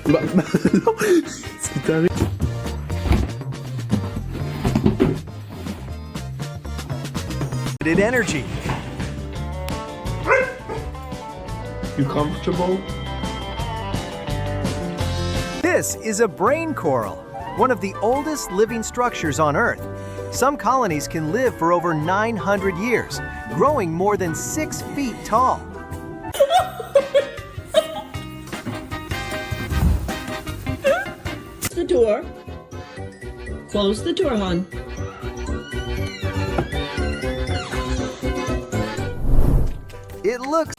Non, c'est taré. Energy. You comfortable? This is a brain coral, one of the oldest living structures on Earth. Some colonies can live for over 900 years, growing more than 6 feet tall. The door. Close the door, hon. It looks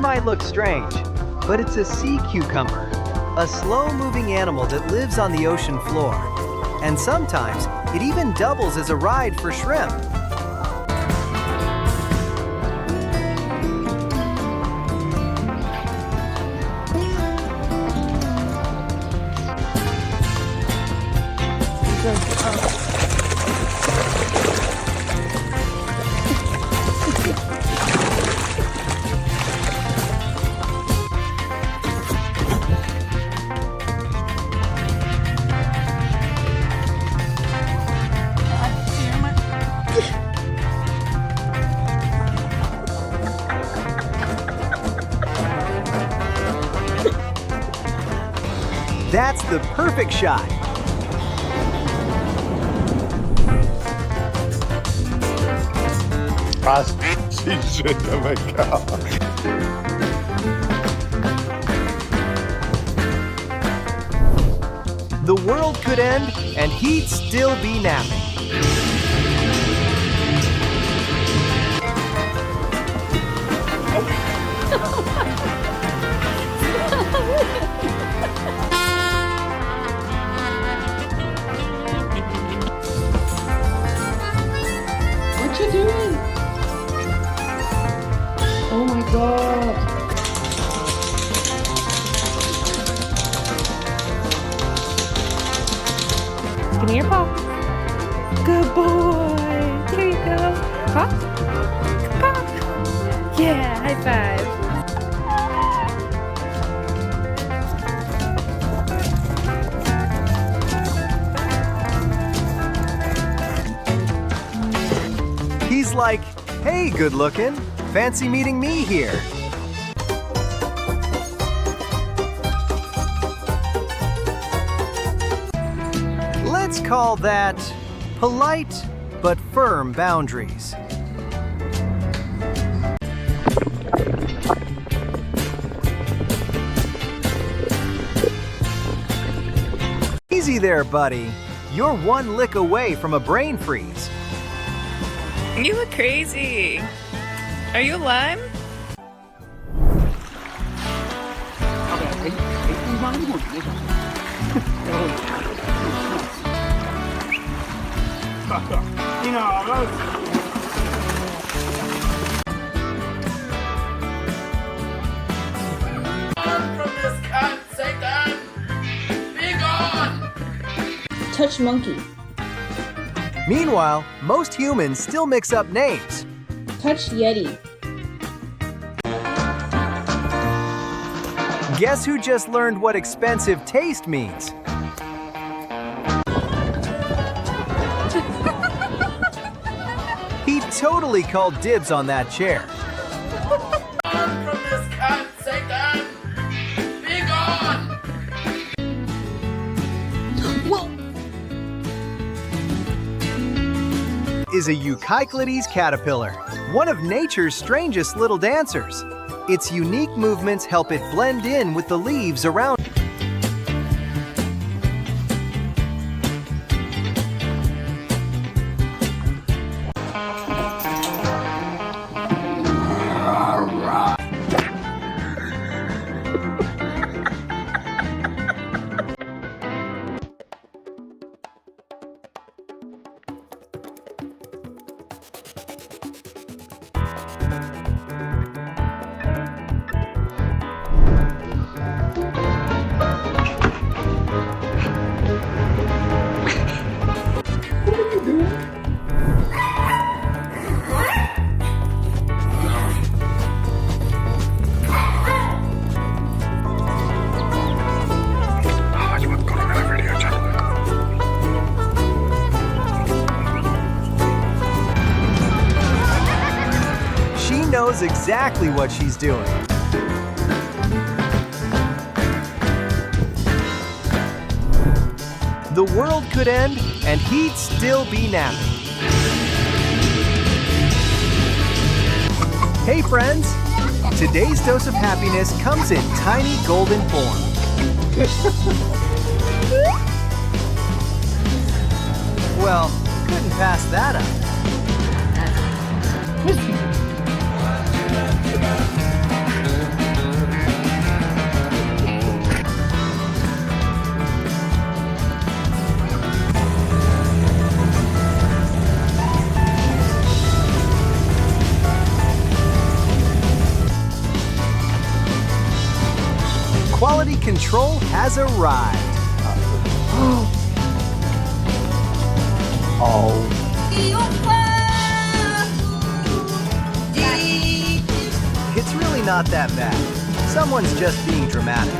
might look strange, but it's a sea cucumber, a slow-moving animal that lives on the ocean floor. And sometimes it even doubles as a ride for shrimp. That's the perfect shot. Ah, si je me The world could end and he'd still be napping. What you doing? Oh my God. Give me your paw. Good boy. Here you go. Paw. Paw. Yeah, high five. He's like, hey, good looking. Fancy meeting me here. Let's call that polite but firm boundaries. Easy there, buddy. You're one lick away from a brain freeze. You look crazy. Are you a lime? Touch monkey. Meanwhile, most humans still mix up names. Touch yeti. Guess who just learned what expensive taste means? He totally called dibs on that chair. Is a Eucyclides caterpillar, one of nature's strangest little dancers. Its unique movements help it blend in with the leaves around. knows exactly what she's doing. The world could end, and he'd still be napping. Hey friends! Today's dose of happiness comes in tiny golden form. Well, couldn't pass that up. Quality control has arrived. Oh. It's really not that bad. Someone's just being dramatic.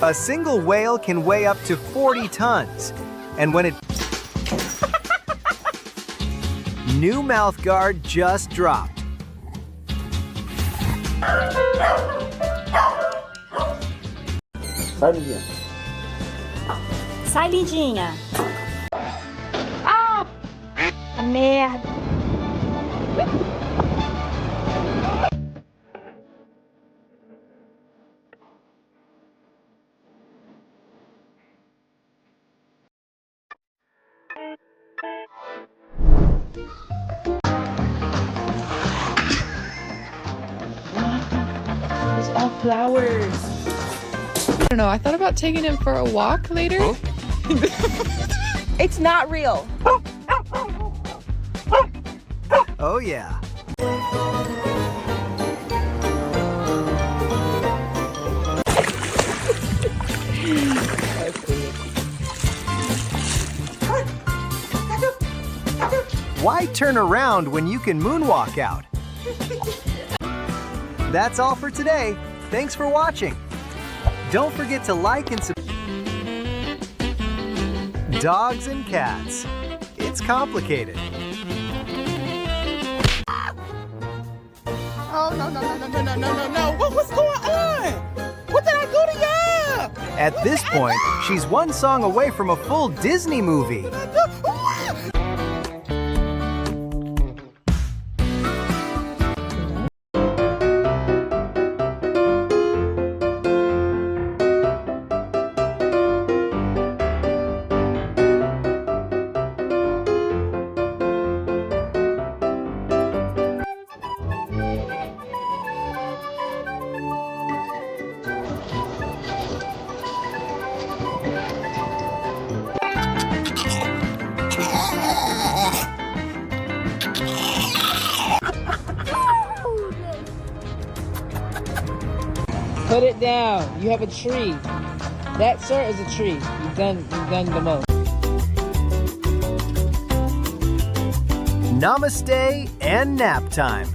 A single whale can weigh up to 40 tons. And when it... New mouth guard just dropped. Sai, Lindinha. Sai, lindinha. Ah! A merda. It's all flowers. I don't know. I thought about taking him for a walk later. It's not real. Oh yeah. Why turn around when you can moonwalk out? That's all for today. Thanks for watching. Don't forget to like and subscribe. Dogs and cats. It's complicated. Oh, no. What's going on? What did I do to y'all? At this point, she's one song away from a full Disney movie. Put it down. You have a tree. That, sir, is a tree. You've done the most. Namaste and nap time.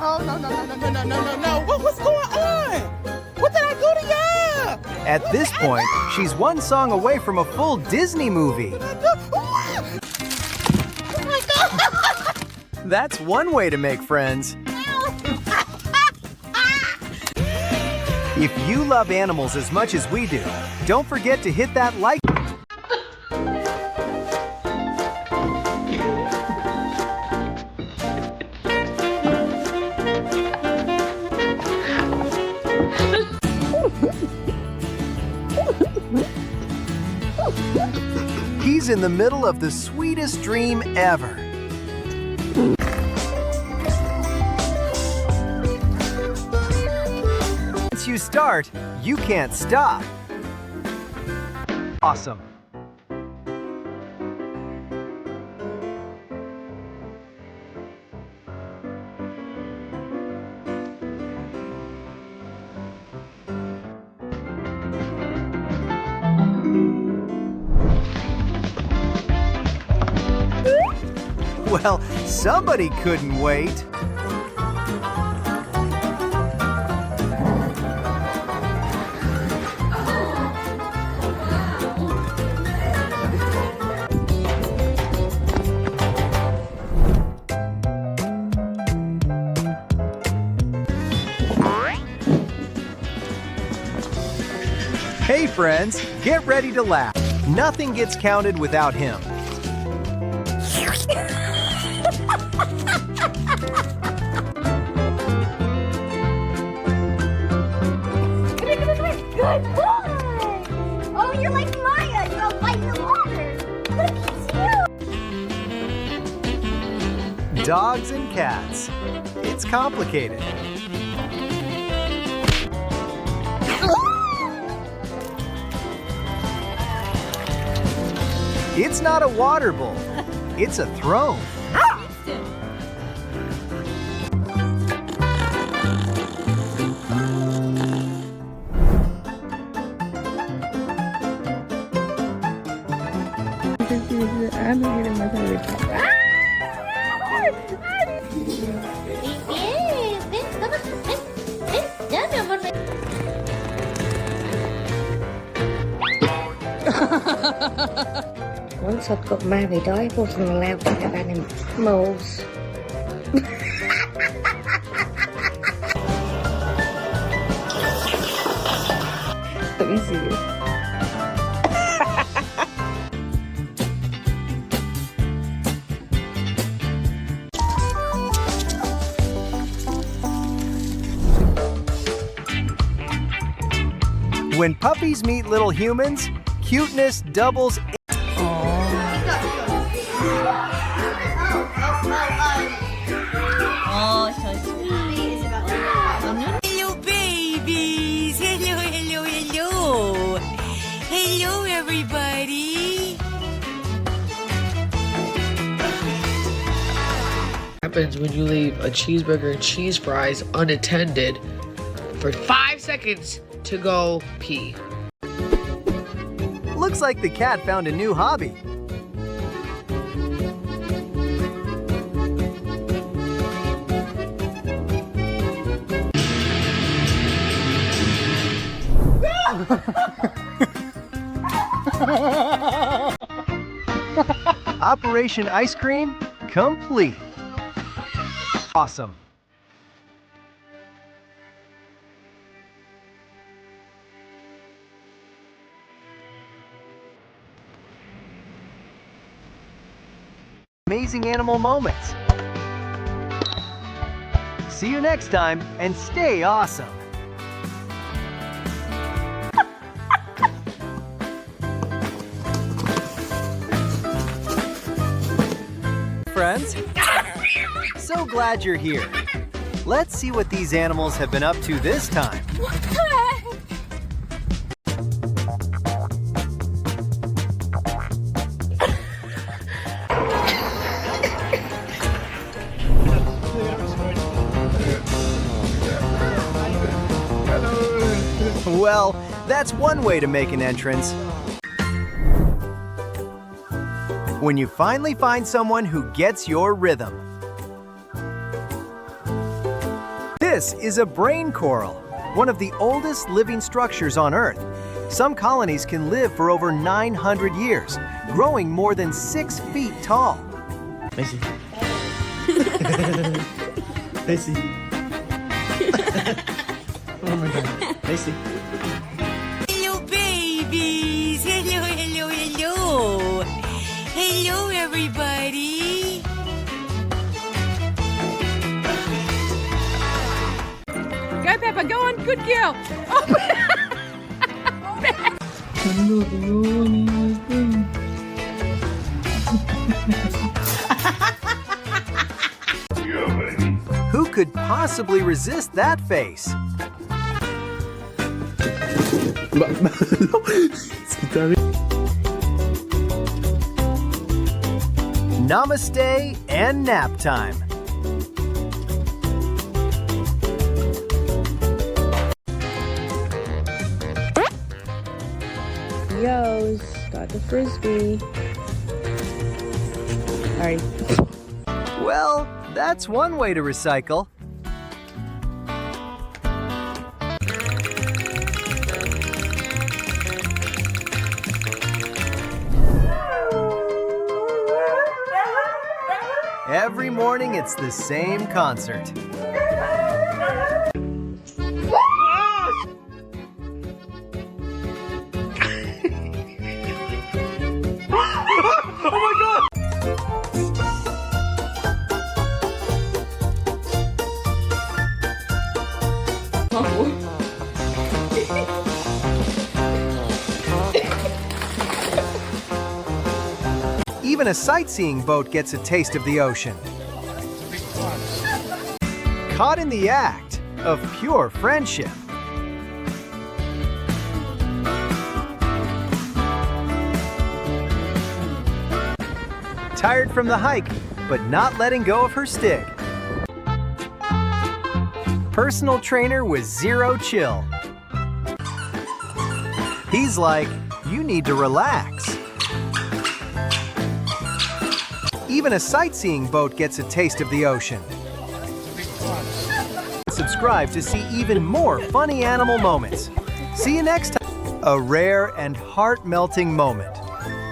Oh, no. What's going on? What did I do to y'all? At this point, she's one song away from a full Disney movie. That's one way to make friends. If you love animals as much as we do, don't forget to hit that like. He's in the middle of the sweetest dream ever. Once you start, you can't stop. Awesome. Well, somebody couldn't wait. Hey friends, get ready to laugh. Nothing gets counted without him. Good boy! Oh, you're like Maya. You're light in the water. Look at you. Dogs and cats. It's complicated. It's not a water bowl. It's a throne. Muốn sọt cục ma vì đói vô phần lao của các bạn em moles. Let me see this. When puppies meet little humans, cuteness doubles. Oh, so sweet. Hello, babies. Hello, hello, hello. Hello, everybody. Happens when you leave a cheeseburger and cheese fries unattended for 5 seconds to go pee. Looks like the cat found a new hobby. Operation Ice Cream complete. Awesome. Amazing animal moments. See you next time and stay awesome. Friends, so glad you're here. Let's see what these animals have been up to this time. What the heck? Well, that's one way to make an entrance. When you finally find someone who gets your rhythm. This is a brain coral, one of the oldest living structures on Earth. Some colonies can live for over 900 years, growing more than 6 feet tall. Macy. Macy. Oh my God. Macy. Hello, babies. Hello, hello, hello. Hello, everybody. Go, Peppa, go on, good girl. Oh. Who could possibly resist that face? Non, ce qui t'arrive. Namaste and nap time. Yo's got the frisbee. Alright. Well, that's one way to recycle. Every morning, it's the same concert. Even a sightseeing boat gets a taste of the ocean. Caught in the act of pure friendship. Tired from the hike, but not letting go of her stick. Personal trainer with zero chill. He's like, you need to relax. Even a sightseeing boat gets a taste of the ocean. Subscribe to see even more funny animal moments. See you next time. A rare and heart-melting moment.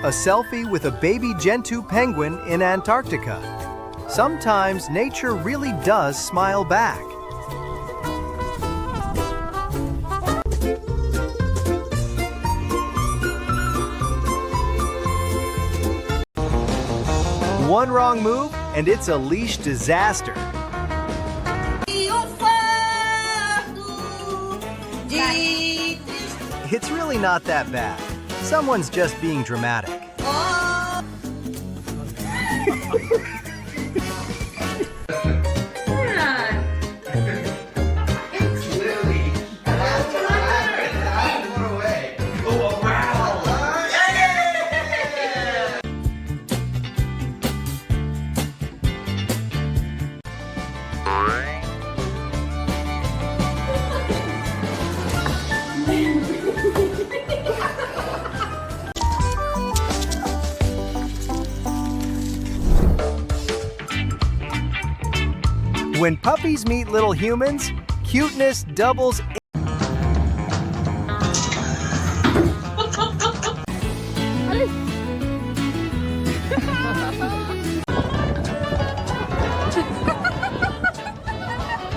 A selfie with a baby Gentoo penguin in Antarctica. Sometimes nature really does smile back. One wrong move, and it's a leash disaster. It's really not that bad. Someone's just being dramatic. When puppies meet little humans, cuteness doubles.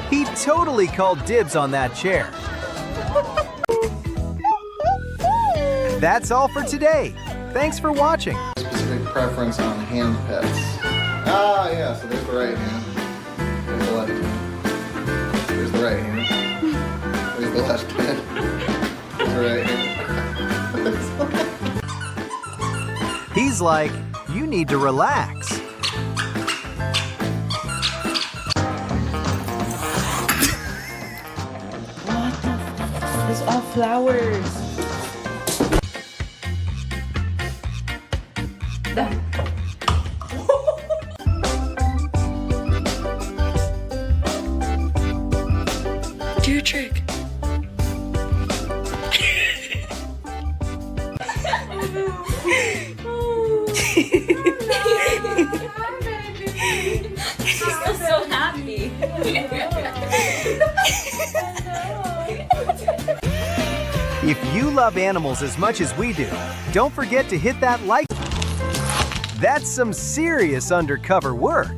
He totally called dibs on that chair. That's all for today. Thanks for watching. Specific preference on hand pets. Ah, yeah, so there's the right hand. There's the left hand. There's the right hand. There's the left hand. There's the right hand. He's like, you need to relax. It's all flowers. Do your trick. She's so happy. If you love animals as much as we do, don't forget to hit that like. That's some serious undercover work.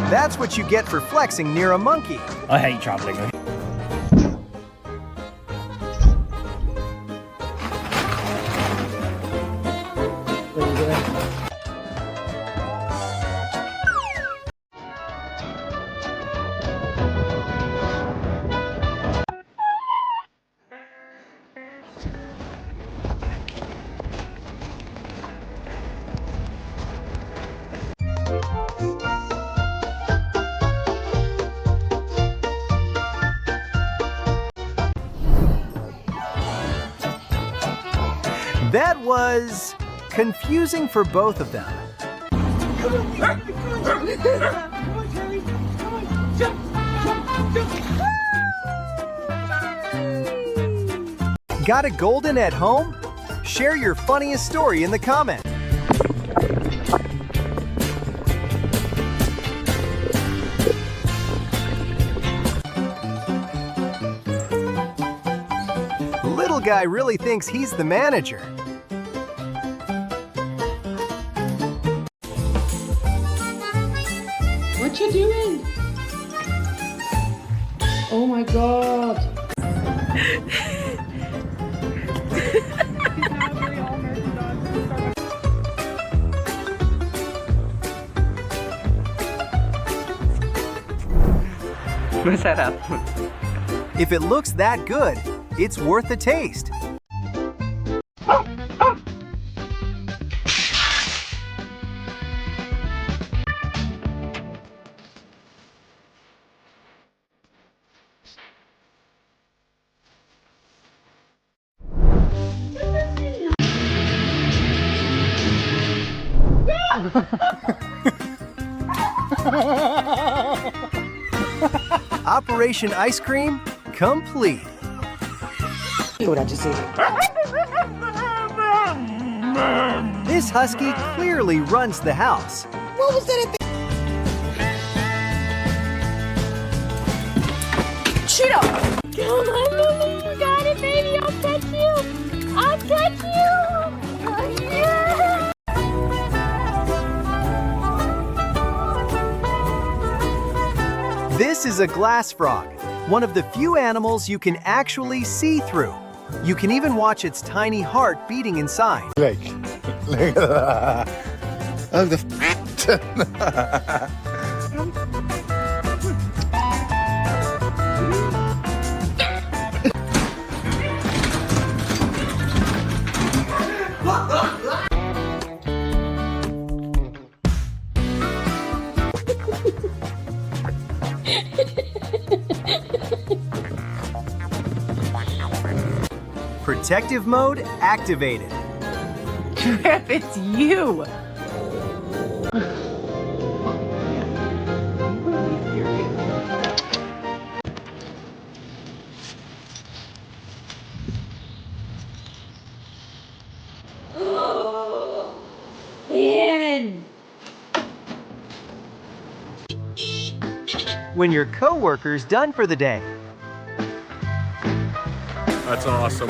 That's what you get for flexing near a monkey. I hate traveling. That was confusing for both of them. Got a golden at home? Share your funniest story in the comments. Little guy really thinks he's the manager. What you doing? Oh my god. What's that up? If it looks that good, it's worth a taste. Operation Ice Cream complete. This husky clearly runs the house. What was that? Cheeto! Come on, Lily, you got it, baby. I'll catch you. I'll catch you. Oh, yeah. This is a glass frog, one of the few animals you can actually see through. You can even watch its tiny heart beating inside. Look at that. Oh, the Protective mode activated. Trip, it's you. Ian! When your coworker's done for the day. That's awesome.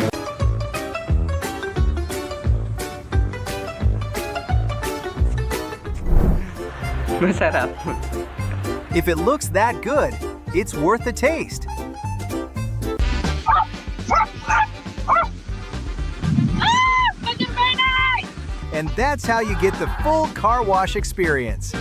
What's that up? If it looks that good, it's worth a taste. And that's how you get the full car wash experience.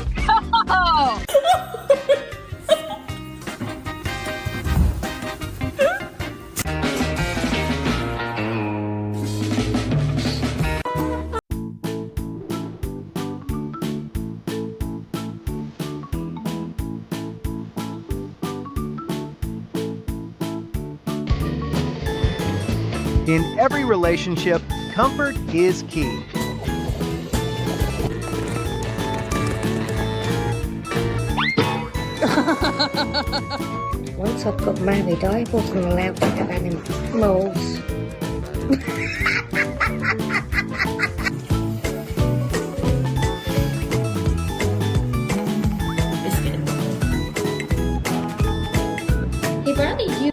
In every relationship, comfort is key. Once I got married, I wasn't allowed to have animals. Hey, Brownie, you.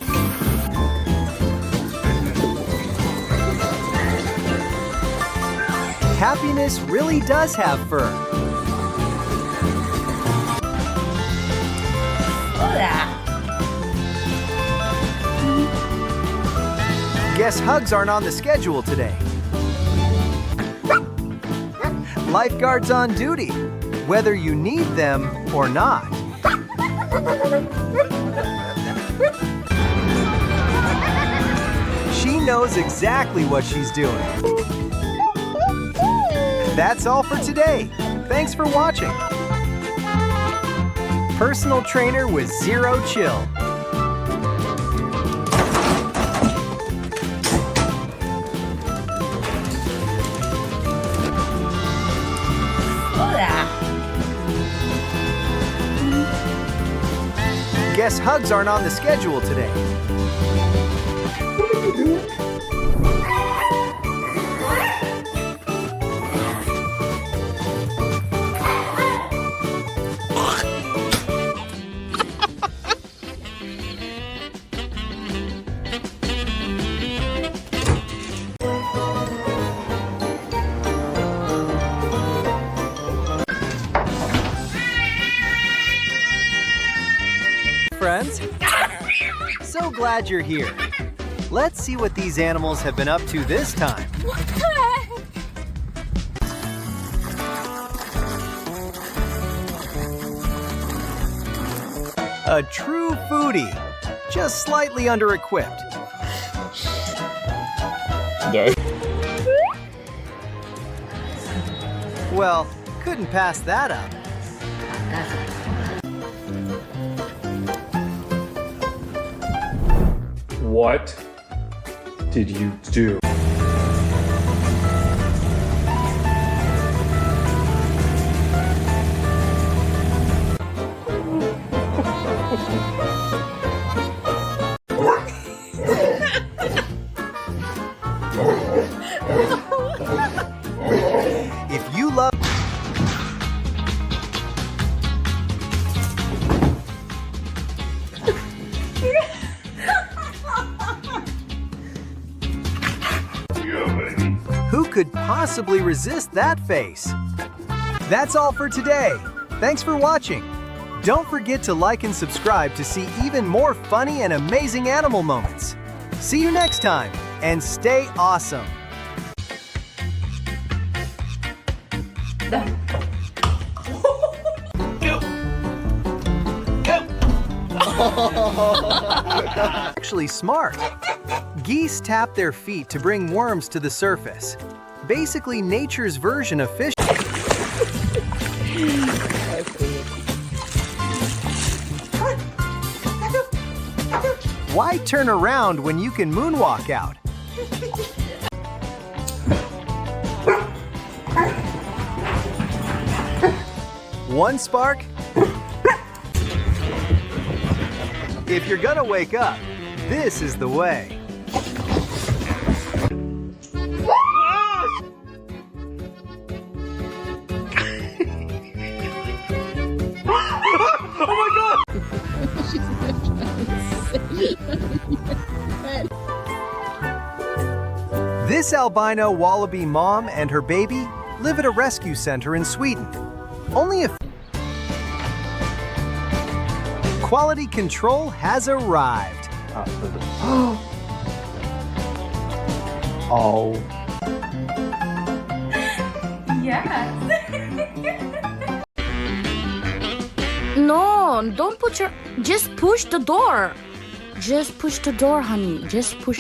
Happiness really does have fur. Guess hugs aren't on the schedule today. Lifeguards on duty, whether you need them or not. She knows exactly what she's doing. That's all for today. Thanks for watching. Personal trainer with zero chill. Guess hugs aren't on the schedule today. Friends, so glad you're here. Let's see what these animals have been up to this time. What the heck? A true foodie, just slightly under-equipped. No. Well, couldn't pass that up. What did you do? If you love... Who could possibly resist that face? That's all for today. Thanks for watching. Don't forget to like and subscribe to see even more funny and amazing animal moments. See you next time, and stay awesome. Actually smart. Geese tap their feet to bring worms to the surface. Basically nature's version of fish. Why turn around when you can moonwalk out? One spark? If you're gonna wake up, this is the way. This albino wallaby mom and her baby live at a rescue center in Sweden. Only a quality control has arrived. Oh. Yes. No, don't put your... Just push the door. Just push the door, honey. Just push...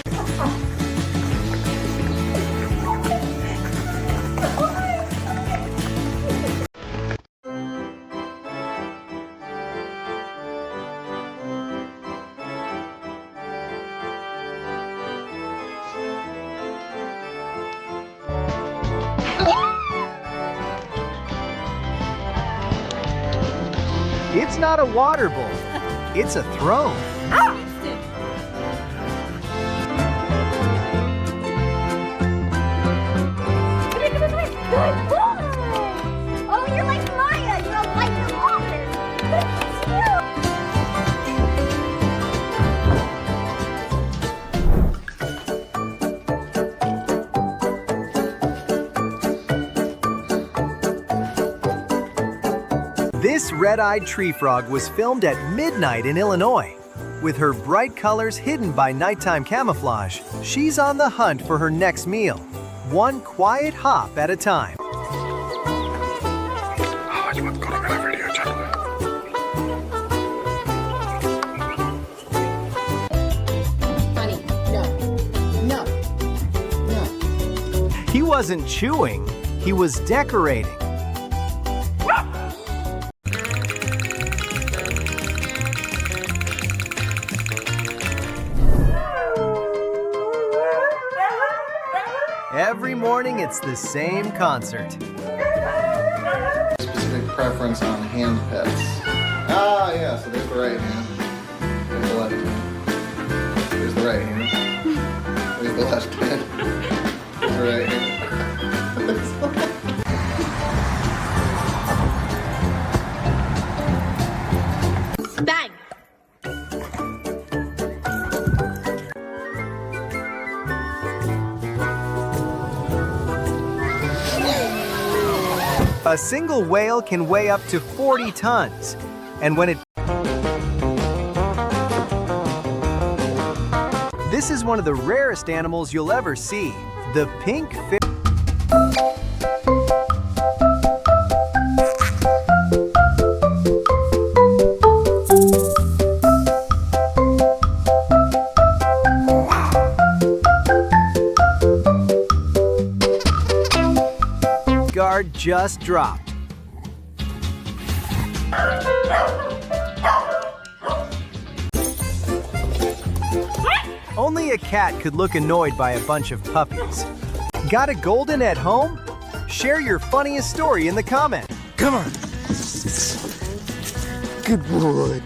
It's not a water bowl. It's a throne. Good boy! Oh, you're like Maya. You don't like the water. red-eyed tree frog was filmed at midnight in Illinois. With her bright colors hidden by nighttime camouflage, she's on the hunt for her next meal, one quiet hop at a time. Honey, no. He wasn't chewing, he was decorating. Every morning, it's the same concert. Specific preference on hand pets. Ah, yeah, so there's the right hand. There's the left hand. There's the right hand. There's the left hand. There's the right hand. Bang! A single whale can weigh up to 40 tons. And when it... This is one of the rarest animals you'll ever see, the pink fish. Guard just dropped. Only a cat could look annoyed by a bunch of puppies. Got a golden at home? Share your funniest story in the comments. Come on. Good boy.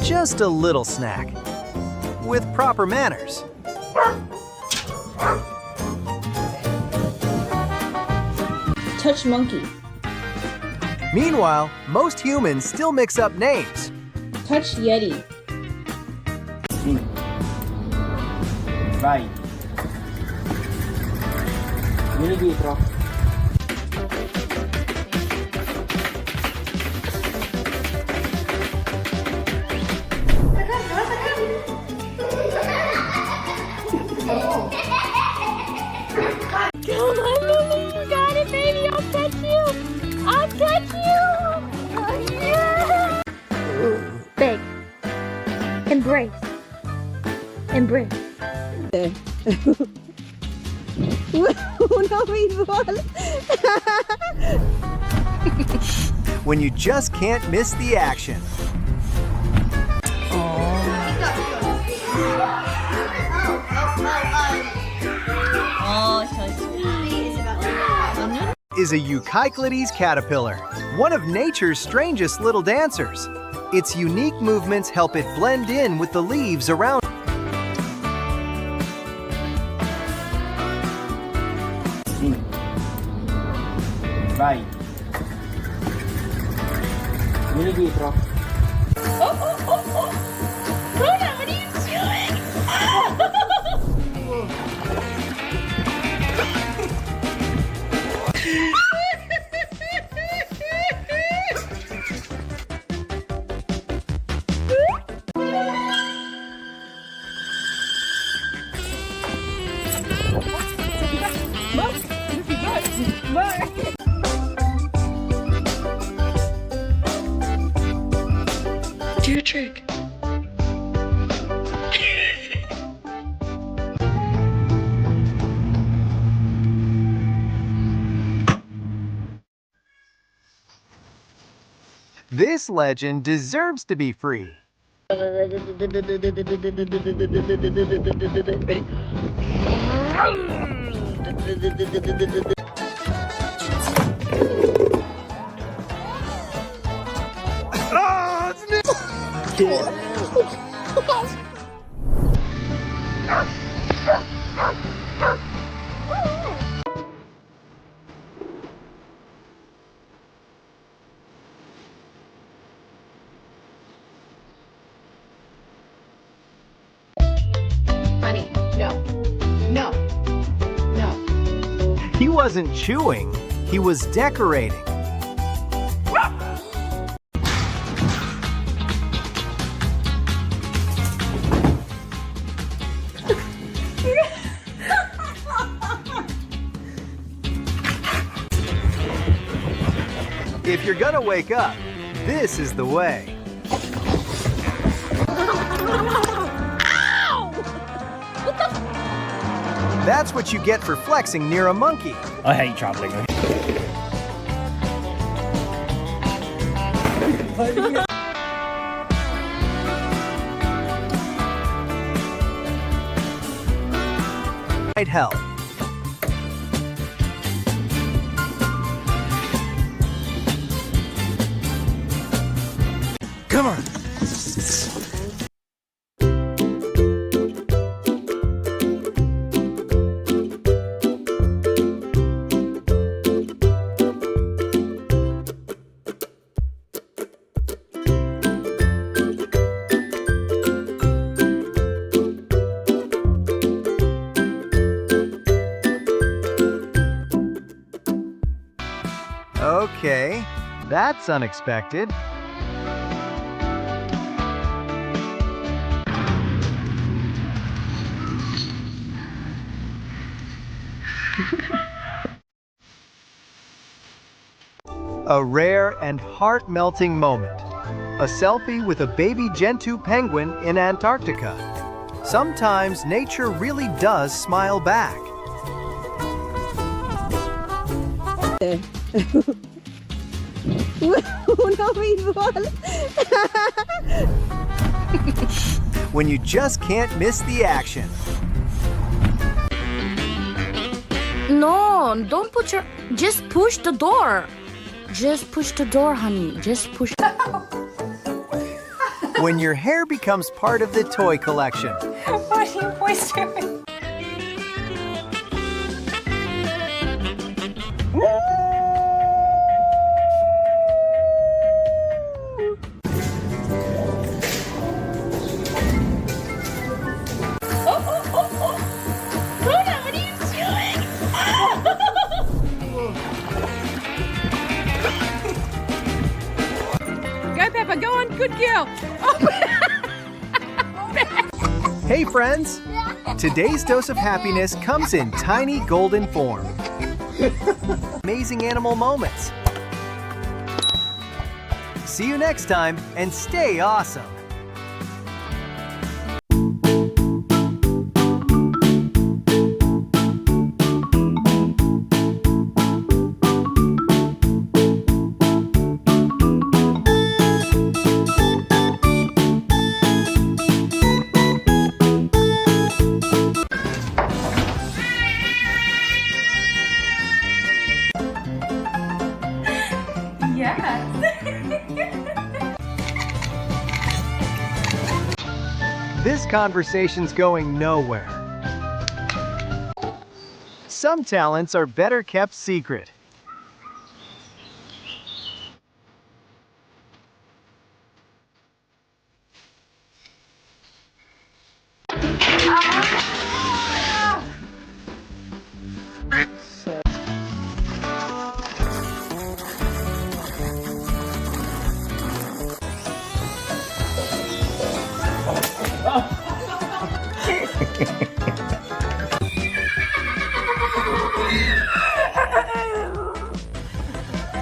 Just a little snack with proper manners. Touch monkey. Meanwhile, most humans still mix up names. Touch yeti. Vai. Vieni dietro. Come on, Lily, you got it, baby. I'll touch you. I'll touch you. Oh, yeah. Big. Embrace. Embrace. Uno béisbol. When you just can't miss the action. Is a Eucyclides caterpillar, one of nature's strangest little dancers. Its unique movements help it blend in with the leaves around. Vai. Vieni dietro. Luna, what are you doing? Do your trick. This legend deserves to be free. He wasn't chewing, he was decorating. If you're gonna wake up, this is the way. That's what you get for flexing near a monkey. I hate traveling. Might help. Come on. Okay, that's unexpected. A rare and heart-melting moment. A selfie with a baby Gentoo penguin in Antarctica. Sometimes nature really does smile back. When you just can't miss the action. No, don't put your... Just push the door. Just push the door, honey. Just push... When your hair becomes part of the toy collection. What are you boys doing? Go on, good girl. Hey friends! Today's dose of happiness comes in tiny golden form. Amazing animal moments. See you next time and stay awesome. This conversation's going nowhere. Some talents are better kept secret.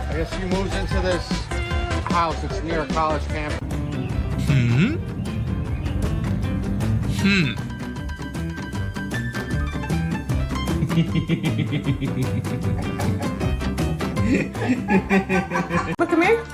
I guess she moves into this house. It's near a college campus. Look, come here.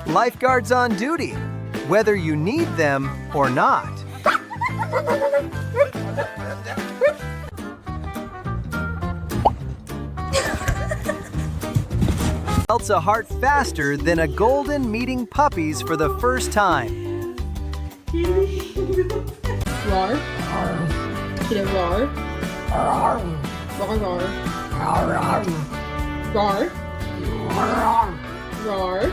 Lifeguards on duty, whether you need them or not. Melts a heart faster than a golden meeting puppies for the first time. Roar. Did it roar? Roar, roar. Roar. Roar. Roar.